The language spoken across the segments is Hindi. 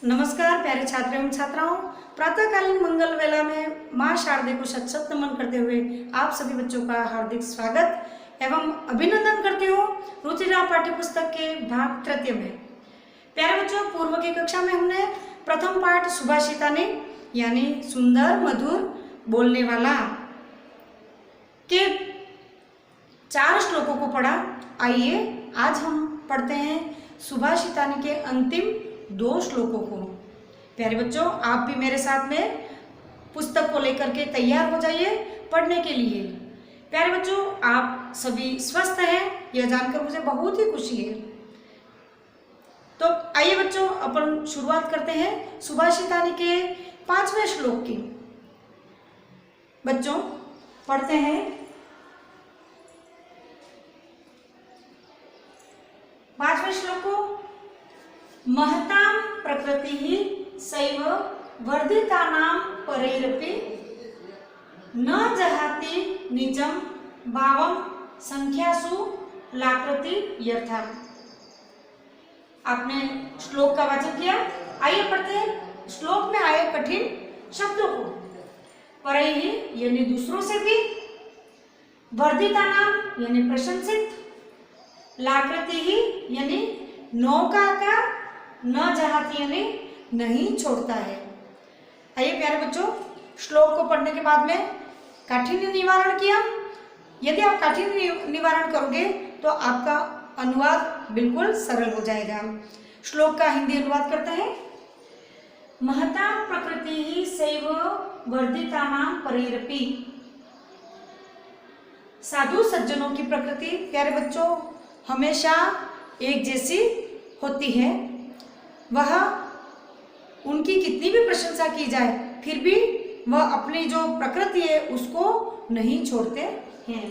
नमस्कार प्यारे छात्र एवं छात्राओं, प्रातःकालीन मंगल वेला में माँ शारदे को शत शत नमन करते हुए आप सभी बच्चों का हार्दिक स्वागत एवं अभिनंदन करती हूँ रुचिरा पाठ्यपुस्तक के भाग तृतीय में। प्यारे बच्चों, पूर्व की कक्षा में हमने प्रथम पाठ सुभाषिता ने यानी सुंदर मधुर बोलने वाला के 4 श्लोकों को पढ़ा। आइए आज हम पढ़ते हैं सुभाषितानी के अंतिम 2 श्लोकों को। प्यारे बच्चों, आप भी मेरे साथ में पुस्तक को लेकर के तैयार हो जाइए पढ़ने के लिए। प्यारे बच्चों, आप सभी स्वस्थ हैं यह जानकर मुझे बहुत ही खुशी है। तो आइए बच्चों, अपन शुरुआत करते हैं सुभाषितानी के 5वें श्लोक की। बच्चों पढ़ते हैं। 5वें श्लोक को, महतां प्रकृतिः सैव वर्धितानां परैरपि न जहाति निजं भावं संख्यासु लाकृति यथा। आपने श्लोक का वाचन किया। आइए पढ़ते हैं श्लोक में आए कठिन शब्दों को। परैः यानी दूसरों से भी, वर्धितानां यानी प्रशंसित, लाकृतिः यानी नौका का, न जहाती यानी नहीं छोड़ता है। आइए प्यारे बच्चों, श्लोक को पढ़ने के बाद में काठिन्य निवारण किया। यदि आप काठिन्य निवारण करोगे तो आपका अनुवाद बिल्कुल सरल हो जाएगा। श्लोक का हिंदी अनुवाद करते हैं। महतां प्रकृतिः सैव वर्धितानां परैरपि। साधु सज्जनों की प्रकृति प्यारे बच्चों हमेशा एक जैसी होती है। वह उनकी कितनी भी प्रशंसा की जाए फिर भी वह अपनी जो प्रकृति है उसको नहीं छोड़ते हैं।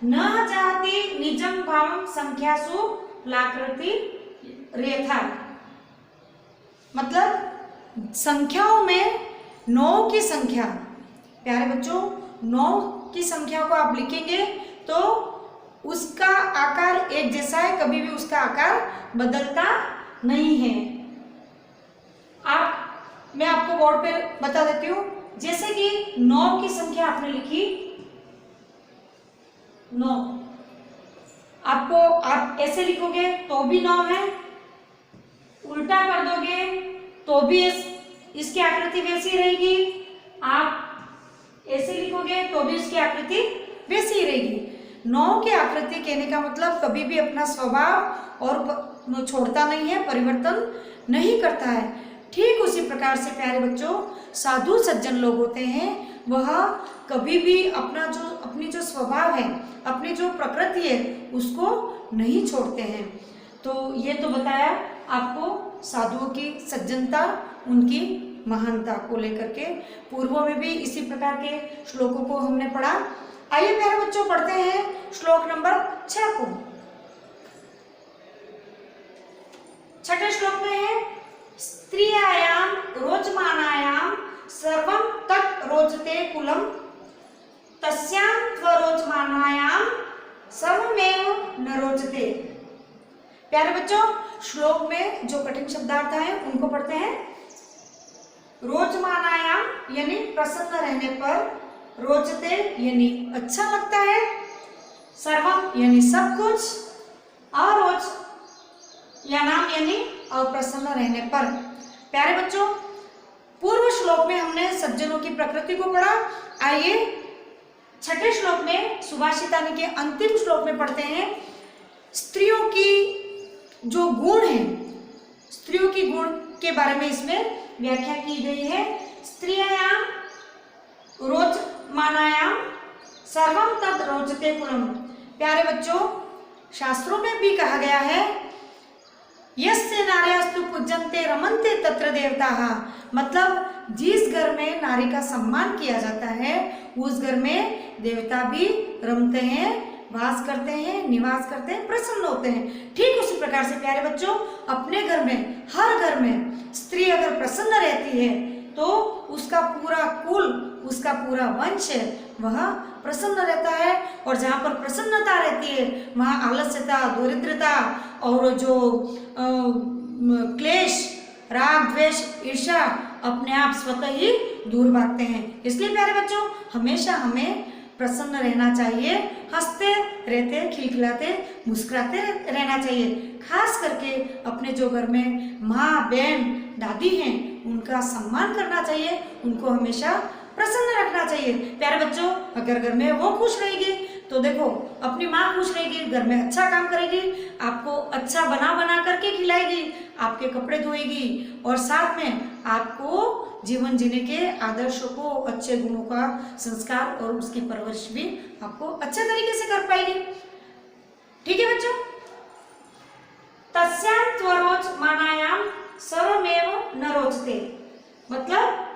न जाति निजं भावं संख्यासु लाकृति रेथा। मतलब संख्याओं में 9 की संख्या। प्यारे बच्चों, 9 की संख्या को आप लिखेंगे तो उसका आकार एक जैसा है, कभी भी उसका आकार बदलता नहीं है। मैं आपको बोर्ड पे बता देती हूँ। जैसे कि 9 की संख्या आपने लिखी 9, आपको आप ऐसे लिखोगे तो भी 9 है, उल्टा कर दोगे तो भी इसकी आकृति वैसी रहेगी, आप ऐसे लिखोगे तो भी इसकी आकृति वैसी ही रहेगी। 9 की आकृति कहने का मतलब कभी भी अपना स्वभाव और छोड़ता नहीं है, परिवर्तन नहीं करता है। ठीक उसी प्रकार से प्यारे बच्चों साधु सज्जन लोग होते हैं, वह कभी भी अपनी जो स्वभाव है, अपनी जो प्रकृति है उसको नहीं छोड़ते हैं। तो ये तो बताया आपको साधुओं की सज्जनता, उनकी महानता को लेकर के। पूर्व में भी इसी प्रकार के श्लोकों को हमने पढ़ा। आइए प्यारे बच्चों पढ़ते हैं श्लोक नंबर 6 को। 6ठे श्लोक में है, स्त्रियायां रोचमानायां सर्वं तत् रोचते कुलं तस्यां त्वरोचमानायां सर्वमेव न रोचते। प्यारे बच्चों, श्लोक में जो कठिन शब्दार्थ हैं उनको पढ़ते हैं। रोचमानायां यानी प्रसन्न रहने पर, रोचते यानी अच्छा लगता है, सर्वम यानी सब कुछ, अरोच या नाम यानी अप्रसन्न रहने पर। प्यारे बच्चों, पूर्व श्लोक में हमने सज्जनों की प्रकृति को पढ़ा। आइए 6ठे श्लोक में सुभाषितानी के अंतिम श्लोक में पढ़ते हैं स्त्रियों की जो गुण है, स्त्रियों की गुण के बारे में इसमें व्याख्या की गई है। स्त्रियायां रोचमानायां सर्वं तत् रोचते कुलम। प्यारे बच्चों, शास्त्रों में भी कहा गया है यस्य नार्यस्तु पूज्यन्ते रमन्ते तत्र देवताः। मतलब जिस घर में नारी का सम्मान किया जाता है उस घर में देवता भी रमते हैं, वास करते हैं, निवास करते हैं, प्रसन्न होते हैं। ठीक उसी प्रकार से प्यारे बच्चों अपने घर में, हर घर में स्त्री अगर प्रसन्न रहती है, तो उसका पूरा कुल, उसका पूरा वंश वह प्रसन्न रहता है। और जहाँ पर प्रसन्नता रहती है वहाँ आलस्यता, दरिद्रता और जो क्लेश, राग, द्वेष, ईर्ष्या अपने आप स्वतः ही दूर भागते हैं। इसलिए प्यारे बच्चों, हमेशा हमें प्रसन्न रहना चाहिए, हंसते रहते, खिलखिलाते, मुस्कुराते रहना चाहिए। खास करके अपने जो घर में माँ, बहन, दादी हैं उनका सम्मान करना चाहिए, उनको हमेशा प्रसन्न रखना चाहिए। प्यारे बच्चों, अगर घर में वो खुश रहेगी तो देखो अपनी माँ खुश रहेगी, घर में अच्छा काम करेगी, आपको अच्छा बना बना करके खिलाएगी, आपके कपड़े धोएगी और साथ में आपको जीवन जीने के आदर्शों को, अच्छे गुणों का संस्कार और उसकी परवरिश भी आपको अच्छे तरीके से कर पाएगी। ठीक है बच्चों, तस्यां त्वरोच मानायाम सर्वमेव न रोचते, मतलब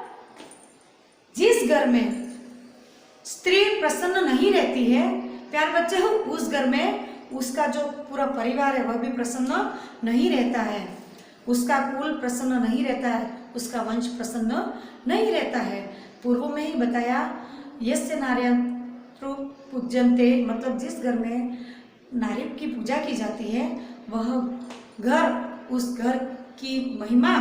जिस घर में स्त्री प्रसन्न नहीं रहती है प्यार बच्चे, उस घर में उसका जो पूरा परिवार है वह भी प्रसन्न नहीं रहता है, उसका कुल प्रसन्न नहीं रहता है, उसका वंश प्रसन्न नहीं रहता है। पूर्व में ही बताया यस्य नार्यं पूज्यन्ते, मतलब जिस घर में नारी की पूजा की जाती है वह घर, उस घर की महिमा,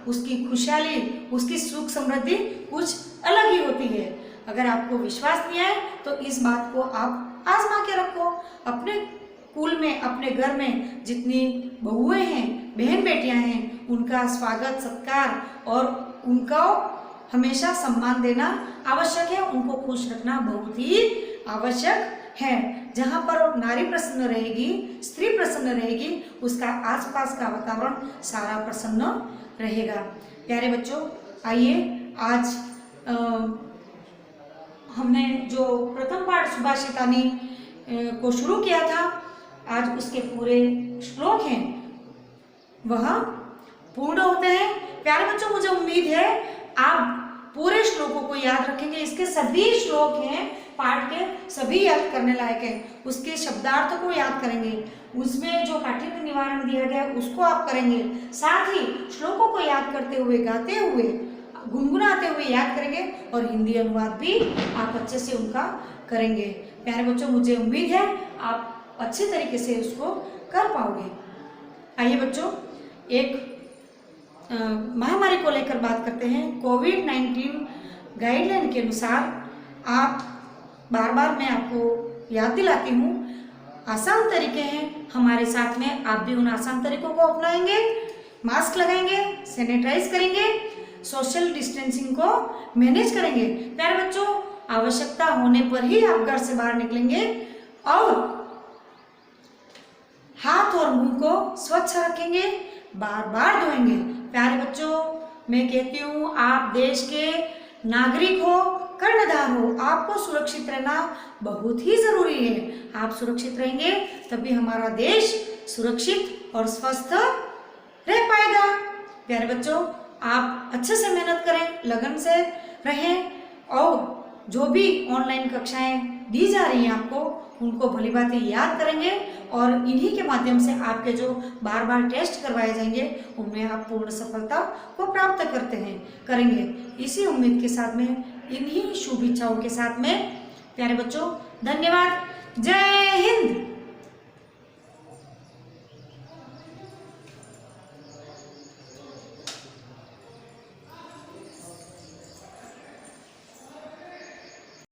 उसकी खुशहाली, उसकी सुख समृद्धि कुछ अलग ही होती है। अगर आपको विश्वास नहीं आए तो इस बात को आप आजमा के रखो। अपने कुल में, अपने घर में जितनी बहुएं हैं, बहन बेटियां हैं, उनका स्वागत, सत्कार और उनको हमेशा सम्मान देना आवश्यक है, उनको खुश रखना बहुत ही आवश्यक है। जहाँ पर नारी प्रसन्न रहेगी, स्त्री प्रसन्न रहेगी, उसका आसपास का वातावरण सारा प्रसन्न रहेगा। प्यारे बच्चों, आइए आज हमने जो प्रथम पाठ सुभाषितानी को शुरू किया था, आज उसके पूरे श्लोक हैं वह पूर्ण होते हैं। प्यारे बच्चों, मुझे उम्मीद है आप पूरे श्लोकों को याद रखेंगे। इसके सभी श्लोक हैं, पाठ के सभी याद करने लायक है। उसके शब्दार्थ को याद करेंगे, उसमें जो काठिन्य निवारण दिया गया उसको आप करेंगे, साथ ही श्लोकों को याद करते हुए, गाते हुए, गुनगुनाते हुए याद करेंगे और हिंदी अनुवाद भी आप अच्छे से उनका करेंगे। प्यारे बच्चों, मुझे उम्मीद है आप अच्छे तरीके से उसको कर पाओगे। आइए बच्चों, एक महामारी को लेकर बात करते हैं। कोविड-19 गाइडलाइन के अनुसार आप बार बार मैं आपको याद दिलाती हूँ, आसान तरीके हैं हमारे साथ में, आप भी उन आसान तरीकों को अपनाएंगे, मास्क लगाएंगे, सैनिटाइज करेंगे, सोशल डिस्टेंसिंग को मैनेज करेंगे। प्यारे बच्चों, आवश्यकता होने पर ही आप घर से बाहर निकलेंगे और हाथ और मुंह को स्वच्छ रखेंगे, बार बार धोएंगे। प्यारे बच्चों, मैं कहती हूँ आप देश के नागरिक हो, कर्णधार हो, आपको सुरक्षित रहना बहुत ही जरूरी है। आप सुरक्षित रहेंगे तभी हमारा देश सुरक्षित और स्वस्थ रह पाएगा। प्यारे बच्चों, आप अच्छे से मेहनत करें, लगन से रहें और जो भी ऑनलाइन कक्षाएं दी जा रही हैं आपको, उनको भली भांति याद करेंगे और इन्हीं के माध्यम से आपके जो बार बार टेस्ट करवाए जाएंगे उनमें आप पूर्ण सफलता को प्राप्त करेंगे। इसी उम्मीद के साथ में, इन्हीं शुभ इच्छाओं के साथ में प्यारे बच्चों, धन्यवाद। जय हिंद।